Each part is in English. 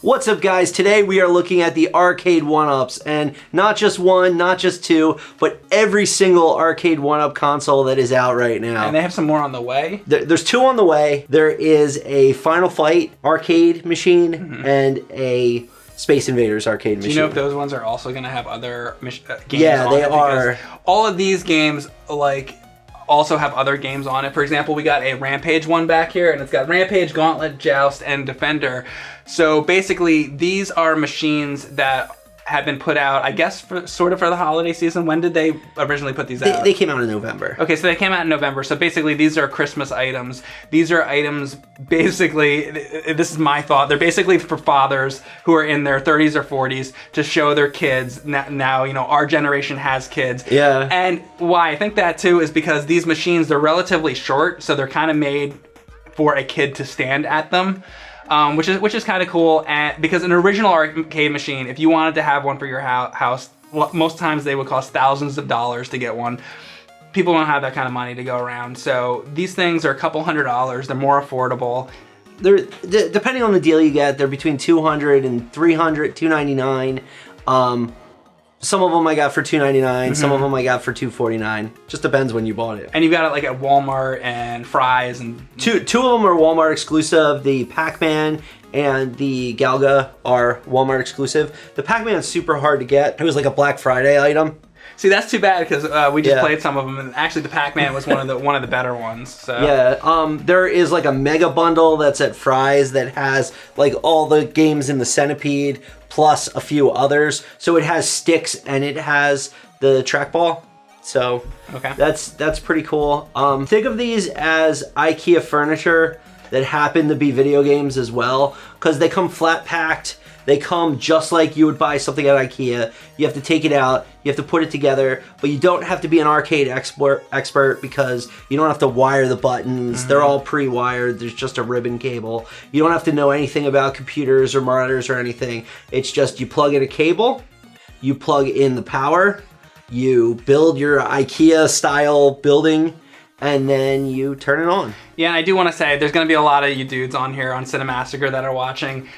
What's up, guys? Today we are looking at the arcade 1-ups, and not just one, not just two, but every single arcade 1-up console that is out right now. And they have some more on the way? There's two on the way. There is a Final Fight arcade machine and a Space Invaders arcade machine. Do you know if those ones are also going to have other games Yeah, on they it? are. All of these games, also have other games on it. For example, we got a Rampage one back here, and it's got Rampage, Gauntlet, Joust, and Defender. So basically, these are machines that have been put out, I guess, sort of for the holiday season. When did they originally put these out? They came out in November. Okay, so they came out in November. So basically, these are Christmas items. These are items, basically, this is my thought, they're basically for fathers who are in their 30s or 40s to show their kids, now, you know, our generation has kids. Yeah. And why I think that, too, is because these machines, they're relatively short, so they're kind of made for a kid to stand at them. Which is kind of cool, and because an original arcade machine, if you wanted to have one for your house, most times they would cost thousands of dollars to get one. People don't have that kind of money to go around, so these things are a couple $100s. They're more affordable. They're depending on the deal you get, they're between $200 and $300, $299. Some of them I got for $2.99. Some of them I got for $2.49. Just depends when you bought it. And you got it like at Walmart and Fry's and two of them are Walmart exclusive. The Pac-Man and the Galga are Walmart exclusive. The Pac-Man is super hard to get. It was like a Black Friday item. See, that's too bad because we just played some of them, and actually the Pac-Man was one of the better ones. So. Yeah, there is like a mega bundle that's at Fry's that has like all the games in the Centipede plus a few others. So it has sticks and it has the trackball. So okay, that's pretty cool. Think of these as IKEA furniture that happen to be video games as well, because they come flat packed. They come just like you would buy something at IKEA. You have to take it out, you have to put it together, but you don't have to be an arcade expert because you don't have to wire the buttons. They're all pre-wired. There's just a ribbon cable. You don't have to know anything about computers or monitors or anything. It's just you plug in a cable, you plug in the power, you build your IKEA style building, and then you turn it on. Yeah, and I do want to say there's going to be a lot of you dudes on here on Cinemassacre that are watching.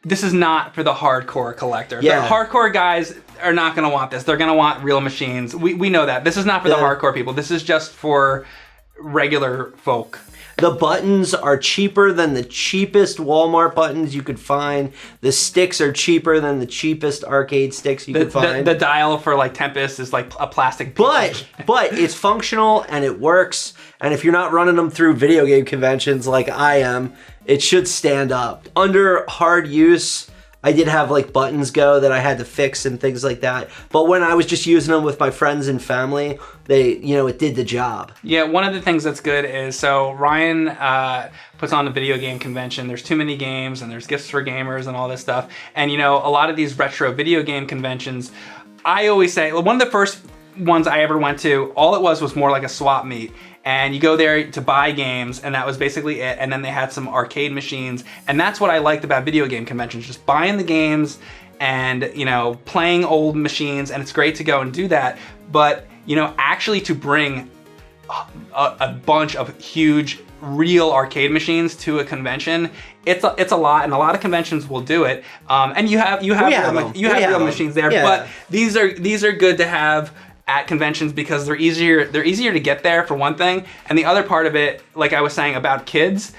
This is not for the hardcore collector. Yeah. The hardcore guys are not going to want this. They're going to want real machines. We know that. This is not for the hardcore people. This is just for regular folk. The buttons are cheaper than the cheapest Walmart buttons you could find. The sticks are cheaper than the cheapest arcade sticks you could find. The dial for like Tempest is like a plastic piece. But it's functional and it works. And if you're not running them through video game conventions like I am, it should stand up. Under hard use, I did have like buttons go that I had to fix and things like that. But when I was just using them with my friends and family, it did the job. Yeah, one of the things that's good is, so Ryan puts on a video game convention. There's too many games and there's gifts for gamers and all this stuff. And a lot of these retro video game conventions, I always say, one of the first ones I ever went to, all it was more like a swap meet. And you go there to buy games, and that was basically it. And then they had some arcade machines. And that's what I liked about video game conventions, just buying the games and, playing old machines. And it's great to go and do that. But, actually to bring a bunch of huge, real arcade machines to a convention, it's a lot, and a lot of conventions will do it. And you have real machines there, yeah. But these are good to have at conventions because they're easier to get there, for one thing. And the other part of it, like I was saying about kids,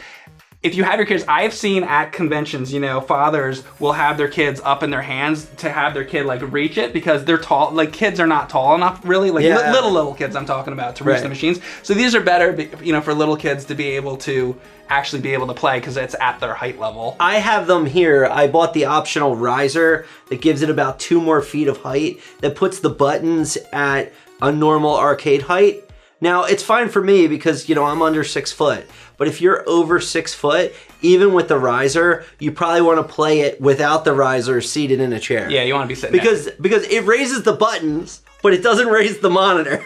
if you have your kids, I've seen at conventions, fathers will have their kids up in their hands to have their kid like reach it because they're tall. Like kids are not tall enough, really. Like little kids I'm talking about to reach the machines. So these are better, for little kids to be able to actually be able to play because it's at their height level. I have them here. I bought the optional riser that gives it about 2 more feet of height that puts the buttons at a normal arcade height. Now, it's fine for me because, I'm under 6 foot. But if you're over 6 foot, even with the riser, you probably want to play it without the riser seated in a chair. Yeah, you want to be sitting because it raises the buttons, but it doesn't raise the monitor.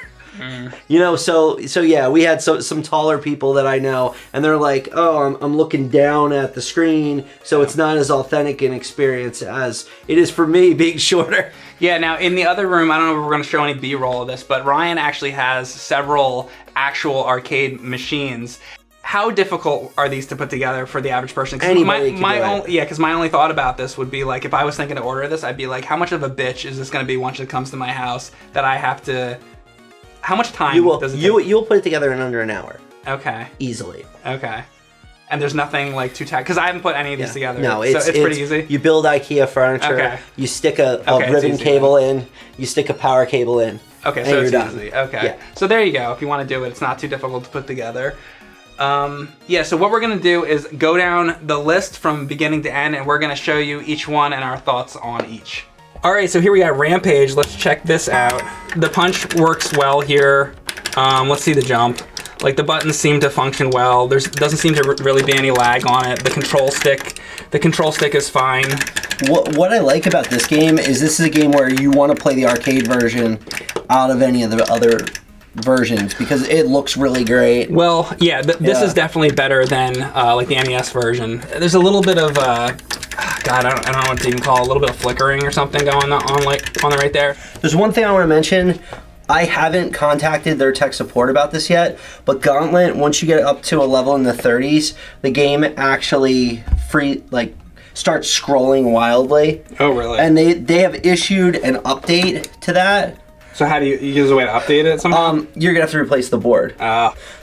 So yeah, we had some taller people that I know, and they're like, oh, I'm looking down at the screen, so it's not as authentic an experience as it is for me being shorter. Yeah, now in the other room, I don't know if we're going to show any B-roll of this, but Ryan actually has several actual arcade machines. how difficult are these to put together for the average person? Anybody can do it. Yeah, because my only thought about this would be like, if I was thinking to order this, I'd be like, how much of a bitch is this going to be once it comes to my house that I have to... How much time does it take? You'll put it together in under an hour. Okay. Easily. Okay. And there's nothing like too tight, because I haven't put any of these together. No, it's pretty easy. You build IKEA furniture. Okay. You stick a ribbon cable in. You stick a power cable in. Okay, so it's easy. Okay. Yeah. So there you go. If you want to do it, it's not too difficult to put together. Yeah, so what we're going to do is go down the list from beginning to end, and we're going to show you each one and our thoughts on each. All right, so here we got Rampage. Let's check this out. The punch works well here. Let's see the jump. Like, the buttons seem to function well. Doesn't seem to really be any lag on it. The control stick is fine. What I like about this game is this is a game where you want to play the arcade version out of any of the other versions because it looks really great. Well, yeah, this is definitely better than like the NES version. There's a little bit of God, I don't know what to even call it, a little bit of flickering or something going on the right there. There's one thing I want to mention. I haven't contacted their tech support about this yet, but Gauntlet, once you get up to a level in the 30s, the game actually starts scrolling wildly. Oh, really? And they have issued an update to that. So how do you use a way to update it somehow? You're gonna have to replace the board.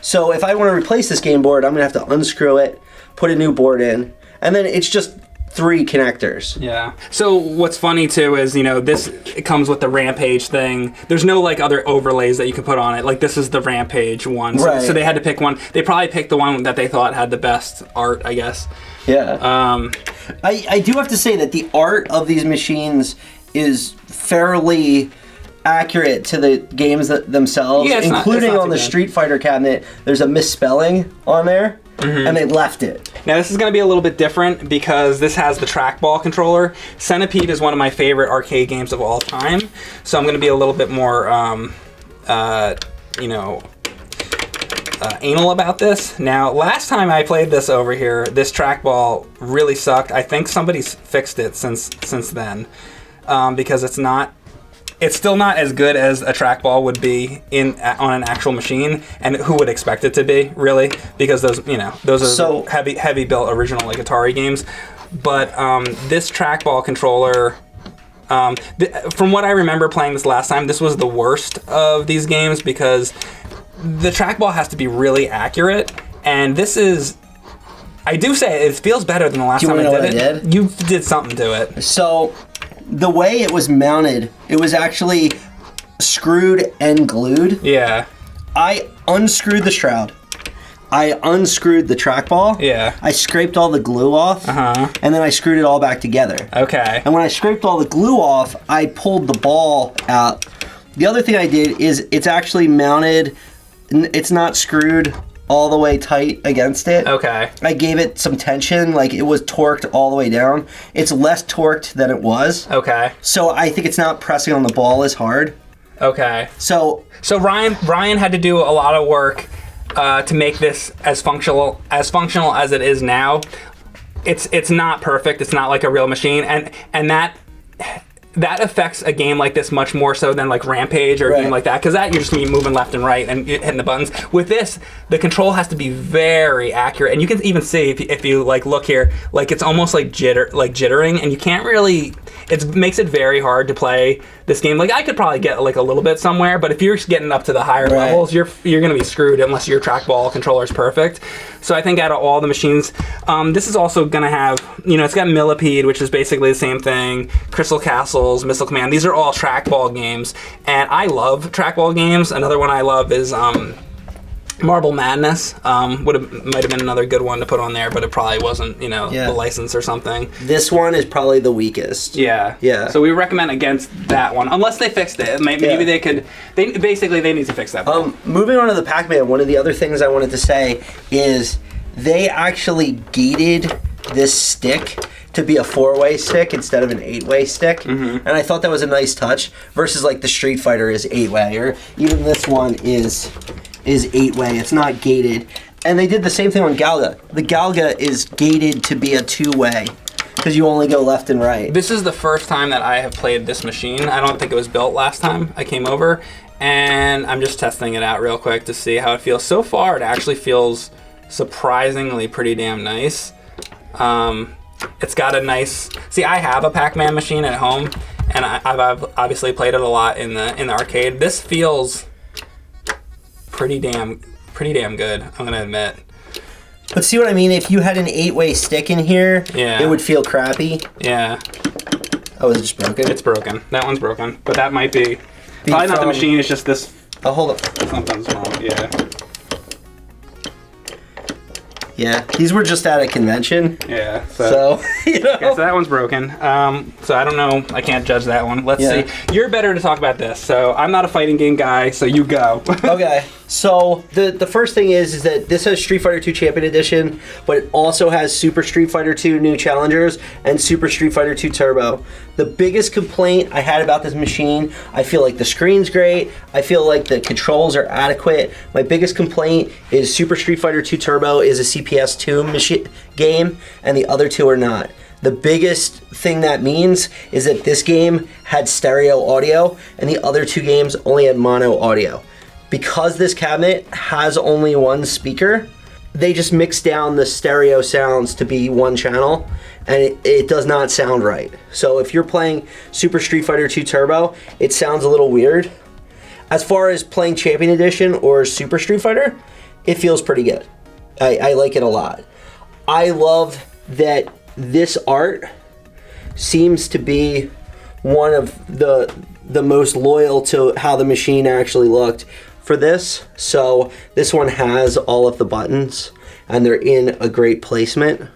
So if I want to replace this game board, I'm gonna have to unscrew it, put a new board in, and then it's just 3 connectors. Yeah. So what's funny too is, it comes with the Rampage thing. There's no like other overlays that you can put on it. Like, this is the Rampage one. Right. So they had to pick one. They probably picked the one that they thought had the best art, I guess. Yeah. I do have to say that the art of these machines is fairly accurate to the games themselves, including on the Street Fighter cabinet. There's a misspelling on there. Mm-hmm. And they left it. Now this is going to be a little bit different because this has the trackball controller. Centipede is one of my favorite arcade games of all time, so I'm going to be a little bit more, anal about this. Now, last time I played this over here, this trackball really sucked. I think somebody's fixed it since then, because it's still not as good as a trackball would be on an actual machine, and who would expect it to be, really? Because those are so heavy built original like Atari games. But this trackball controller, from what I remember playing this last time, this was the worst of these games because the trackball has to be really accurate, and this is. I do say it feels better than the last time I did it. You did something to it. So. The way it was mounted, it was actually screwed and glued. Yeah. I unscrewed the shroud. I unscrewed the trackball. Yeah. I scraped all the glue off. Uh-huh. And then I screwed it all back together. Okay. And when I scraped all the glue off, I pulled the ball out. The other thing I did is it's actually mounted. It's not screwed all the way tight against it. Okay. I gave it some tension, like it was torqued all the way down. It's less torqued than it was. Okay. So I think it's not pressing on the ball as hard. Okay. So Ryan had to do a lot of work to make this as functional as it is now. It's not perfect. It's not like a real machine, and that affects a game like this much more so than like Rampage or a game like that, because that you're just gonna be moving left and right and hitting the buttons. With this, the control has to be very accurate, and you can even see if you like look here, like it's almost like jittering, and you can't really. It makes it very hard to play this game. Like I could probably get like a little bit somewhere, but if you're getting up to the higher levels, you're gonna be screwed unless your trackball controller is perfect. So I think out of all the machines, this is also gonna have, it's got Millipede, which is basically the same thing. Crystal Castles, Missile Command. These are all trackball games, and I love trackball games. Another one I love is Marble Madness. Might have been another good one to put on there, but it probably wasn't, the license or something. This one is probably the weakest. Yeah. So we recommend against that one, unless they fixed it. Maybe they could. They need to fix that. Moving on to the Pac-Man, one of the other things I wanted to say is they actually gated this stick to be a 4-way stick instead of an 8-way stick, and I thought that was a nice touch. Versus like the Street Fighter is 8-way, or even this one is 8-way. It's not gated. And they did the same thing on Galga. The Galga is gated to be a 2-way because you only go left and right. This is the first time that I have played this machine. I don't think it was built last time I came over, and I'm just testing it out real quick to see how it feels. So far, it actually feels surprisingly pretty damn nice. It's got a nice... See, I have a Pac-Man machine at home, and I've obviously played it a lot in the arcade. This feels pretty damn good, I'm gonna admit. But see what I mean? If you had an 8-way stick in here, yeah, it would feel crappy. Yeah. Oh, is it just broken? It's broken. That one's broken. But that might be... Probably not the machine, it's just this... Oh, hold up. Something's wrong, yeah. Yeah, these were just at a convention. Yeah, so you know. Okay, so that one's broken. So I don't know. I can't judge that one. Let's see. You're better to talk about this. So I'm not a fighting game guy, so you go. Okay. So the first thing is that this has Street Fighter 2 Champion Edition, but it also has Super Street Fighter 2 New Challengers and Super Street Fighter 2 Turbo. The biggest complaint I had about this machine, I feel like the screen's great. I feel like the controls are adequate. My biggest complaint is Super Street Fighter 2 Turbo is a CPS 2 game, and the other two are not. The biggest thing that means is that this game had stereo audio, and the other two games only had mono audio. Because this cabinet has only one speaker, they just mix down the stereo sounds to be one channel, and it does not sound right. So if you're playing Super Street Fighter 2 Turbo, it sounds a little weird. As far as playing Champion Edition or Super Street Fighter, it feels pretty good. I like it a lot. I love that this art seems to be one of the most loyal to how the machine actually looked for this. So this one has all of the buttons and they're in a great placement.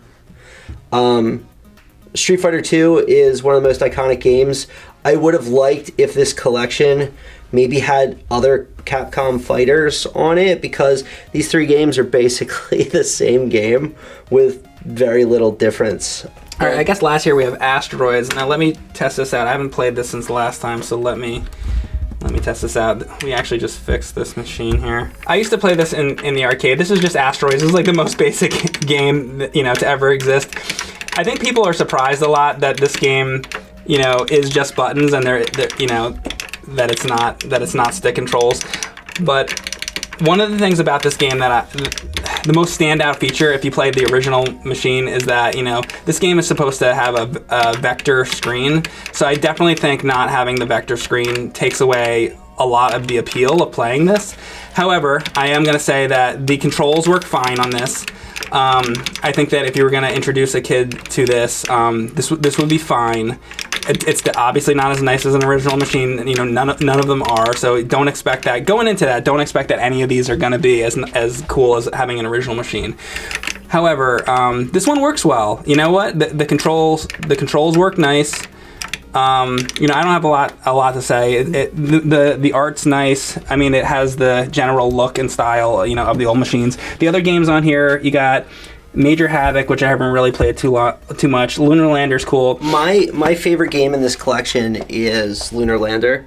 Street Fighter 2 is one of the most iconic games. I would have liked if this collection maybe had other Capcom fighters on it, because these three games are basically the same game with very little difference. All right, I guess last year we have Asteroids. Now let me test this out. I haven't played this since the last time, so let me test this out. We actually just fixed this machine here. I used to play this in the arcade. This is just Asteroids. This is like the most basic game, to ever exist. I think people are surprised a lot that this game, is just buttons, and they're that it's not stick controls. But one of the things about this game that the most standout feature, if you played the original machine, is that this game is supposed to have a vector screen. So I definitely think not having the vector screen takes away a lot of the appeal of playing this. However, I am going to say that the controls work fine on this. I think that if you were going to introduce a kid to this, this would be fine. It's obviously not as nice as an original machine. None of them are. So don't expect that. Going into that, don't expect that any of these are going to be as cool as having an original machine. However, this one works well. You know what? The controls work nice. I don't have a lot to say. The art's nice. I mean, it has the general look and style, of the old machines. The other games on here, you got Major Havoc, which I haven't really played too much. Lunar Lander's cool. My favorite game in this collection is Lunar Lander.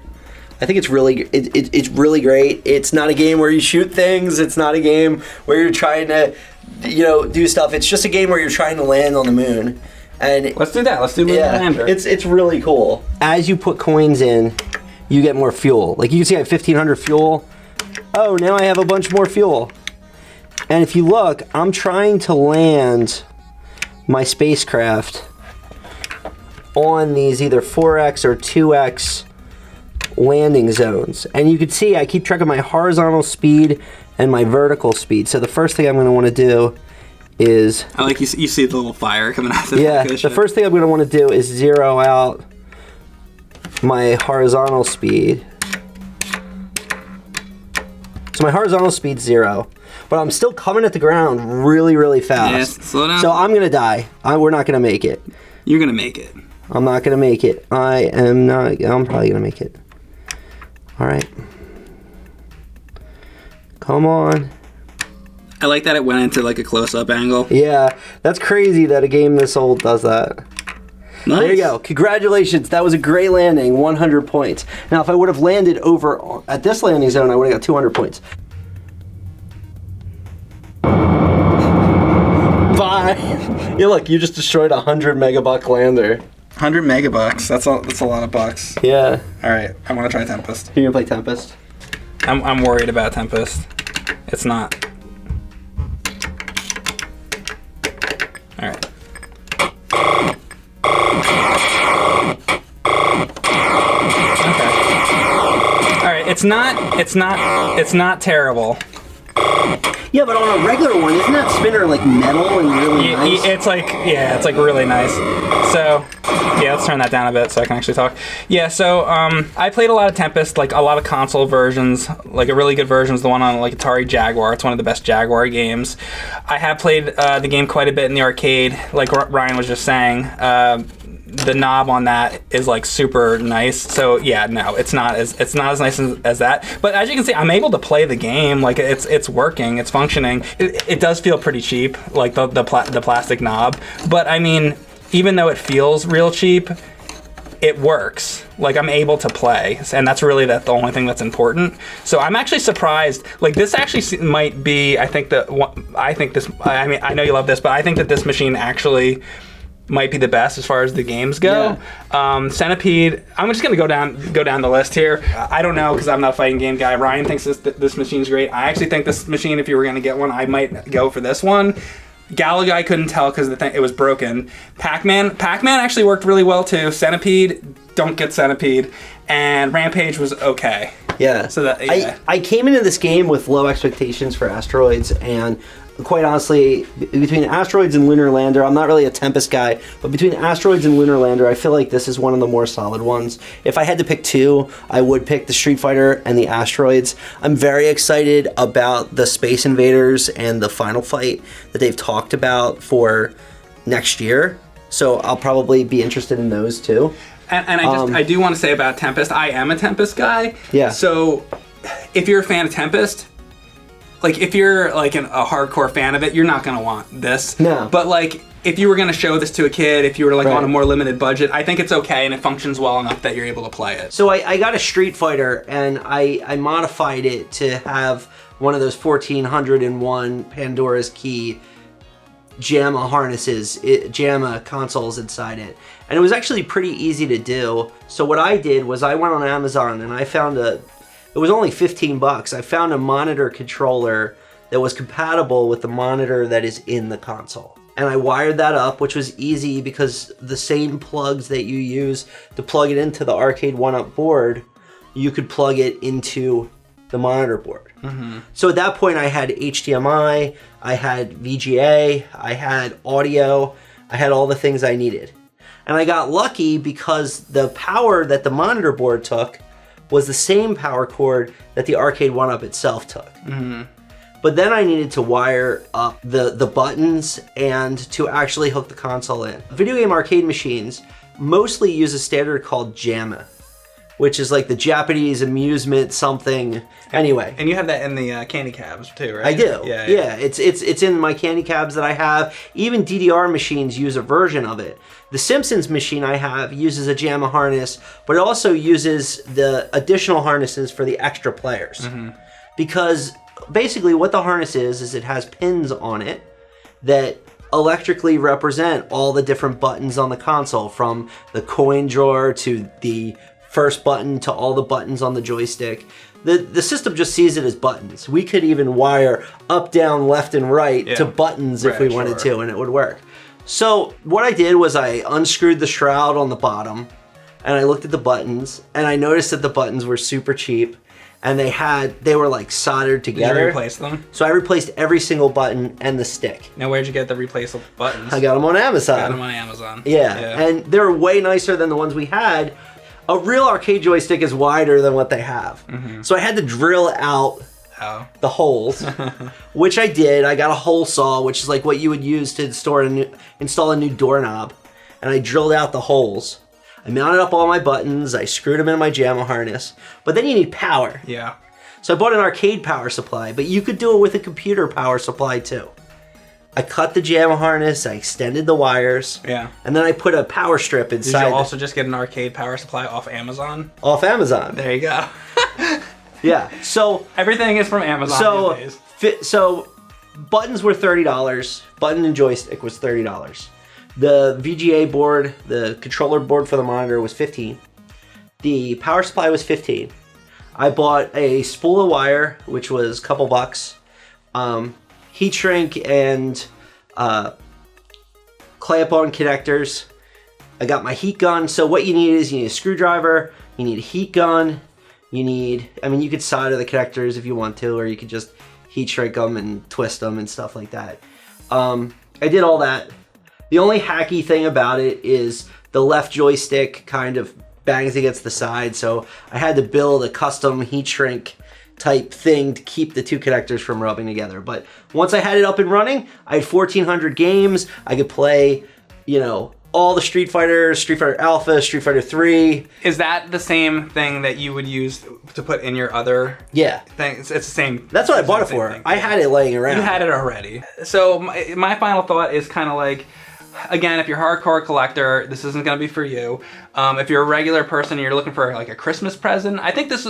I think it's it's really great. It's not a game where you shoot things. It's not a game where you're trying to, do stuff. It's just a game where you're trying to land on the moon. And let's do that. Let's do Lunar Lander. It's really cool. As you put coins in, you get more fuel. Like you can see, I have 1,500 fuel. Oh, now I have a bunch more fuel. And if you look, I'm trying to land my spacecraft on these either 4x or 2x landing zones. And you can see I keep track of my horizontal speed and my vertical speed. So the first thing I'm going to want to do is... I like you see the little fire coming out of the the first thing I'm going to want to do is zero out my horizontal speed. So my horizontal speed's 0. But I'm still coming at the ground really, really fast. Yes, slow down. So I'm going to die. We're not going to make it. You're going to make it. I'm not going to make it. I'm probably going to make it. All right. Come on. I like that it went into like a close-up angle. Yeah, that's crazy that a game this old does that. Nice. There you go. Congratulations. That was a great landing. 100 points. Now, if I would have landed over at this landing zone, I would have got 200 points. Bye. Yeah, look, you just destroyed a 100 megabuck lander. 100 megabucks. That's a lot of bucks. Yeah. All right, I want to try Tempest. You gonna play Tempest? I'm worried about Tempest. It's not. It's not terrible. Yeah, but on a regular one, isn't that spinner like metal and really nice? It's like really nice. So yeah, let's turn that down a bit so I can actually talk. Yeah, so I played a lot of Tempest, like a lot of console versions. Like a really good version is the one on like Atari Jaguar. It's one of the best Jaguar games. I have played the game quite a bit in the arcade, like Ryan was just saying. The knob on that is like super nice. So yeah, no, it's not as nice as that. But as you can see, I'm able to play the game. Like it's working, it's functioning. It does feel pretty cheap, like the plastic knob. But I mean, even though it feels real cheap, it works. Like I'm able to play, and that's really the only thing that's important. So I'm actually surprised. Like this actually might be. I mean, I know you love this, but I think that this machine actually might be the best as far as the games go. Yeah. Centipede, I'm just gonna go down the list here. I don't know because I'm not a fighting game guy. Ryan thinks this machine's great. I actually think this machine, if you were gonna get one, I might go for this one. Galaga, I couldn't tell because it was broken. Pac-Man actually worked really well too. Centipede, don't get Centipede, and Rampage was okay. Yeah. So that yeah. I came into this game with low expectations for Asteroids, and quite honestly, between Asteroids and Lunar Lander, I'm not really a Tempest guy, but between Asteroids and Lunar Lander, I feel like this is one of the more solid ones. If I had to pick two, I would pick the Street Fighter and the Asteroids. I'm very excited about the Space Invaders and the Final Fight that they've talked about for next year, so I'll probably be interested in those too. And I do want to say about Tempest, I am a Tempest guy. Yeah. So if you're a fan of Tempest, like if you're like a hardcore fan of it, you're not gonna want this. No. But like if you were gonna show this to a kid, if you were like on a more limited budget, I think it's okay and it functions well enough that you're able to play it. So I got a Street Fighter and I modified it to have one of those 1401 Pandora's Key JAMA harnesses, JAMA consoles inside it. And it was actually pretty easy to do. So what I did was I went on Amazon and I found it was only 15 bucks. I found a monitor controller that was compatible with the monitor that is in the console. And I wired that up, which was easy because the same plugs that you use to plug it into the Arcade 1-Up board, you could plug it into the monitor board. Mm-hmm. So at that point I had HDMI, I had VGA, I had audio, I had all the things I needed. And I got lucky because the power that the monitor board took was the same power cord that the Arcade 1-Up itself took. Mm-hmm. But then I needed to wire up the buttons and to actually hook the console in. Video game arcade machines mostly use a standard called JAMA, which is like the Japanese amusement something. Anyway. And you have that in the candy cabs too, right? I do. Yeah. It's in my candy cabs that I have. Even DDR machines use a version of it. The Simpsons machine I have uses a JAMA harness, but it also uses the additional harnesses for the extra players. Mm-hmm. Because basically what the harness is it has pins on it that electrically represent all the different buttons on the console, from the coin drawer to the first button to all the buttons on the joystick. The system just sees it as buttons. We could even wire up, down, left, and right to buttons if we wanted to, and it would work. So what I did was I unscrewed the shroud on the bottom, and I looked at the buttons, and I noticed that the buttons were super cheap, and they were like soldered together. Did you replace them? So I replaced every single button and the stick. Now where'd you get the replaceable buttons? I got them on Amazon. Got them on Amazon. Yeah, and they're way nicer than the ones we had. A real arcade joystick is wider than what they have. Mm-hmm. So I had to drill out the holes, which I did. I got a hole saw, which is like what you would use to install a new doorknob. And I drilled out the holes. I mounted up all my buttons. I screwed them in my JAMA harness. But then you need power. Yeah. So I bought an arcade power supply, but you could do it with a computer power supply too. I cut the JAMA harness, I extended the wires, and then I put a power strip inside. Did you also just get an arcade power supply off Amazon? Off Amazon. There you go. Yeah, so everything is from Amazon these days. So buttons were $30. Button and joystick was $30. The VGA board, the controller board for the monitor, was $15. The power supply was $15. I bought a spool of wire, which was a couple bucks. Heat shrink and clamp-on connectors. I got my heat gun. So what you need is you need a screwdriver, you need a heat gun, you need, I mean, you could solder the connectors if you want to, or you could just heat shrink them and twist them and stuff like that. I did all that. The only hacky thing about it is the left joystick kind of bangs against the side, so I had to build a custom heat shrink type thing to keep the two connectors from rubbing together. But once I had it up and running, I had 1,400 games. I could play, you know, all the Street Fighter Alpha, Street Fighter 3. Is that the same thing that you would use to put in your other thing? It's the same. That's what I bought it for. Thing. I had it laying around. You had it already. So my final thought is kind of like, again, if you're a hardcore collector, this isn't going to be for you. If you're a regular person and you're looking for like a Christmas present, I think this,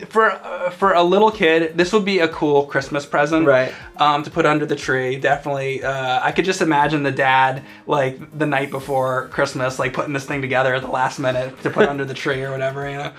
for a little kid, this would be a cool Christmas present, right? To put under the tree. Definitely. I could just imagine the dad, like the night before Christmas, like putting this thing together at the last minute to put under the tree or whatever, you know?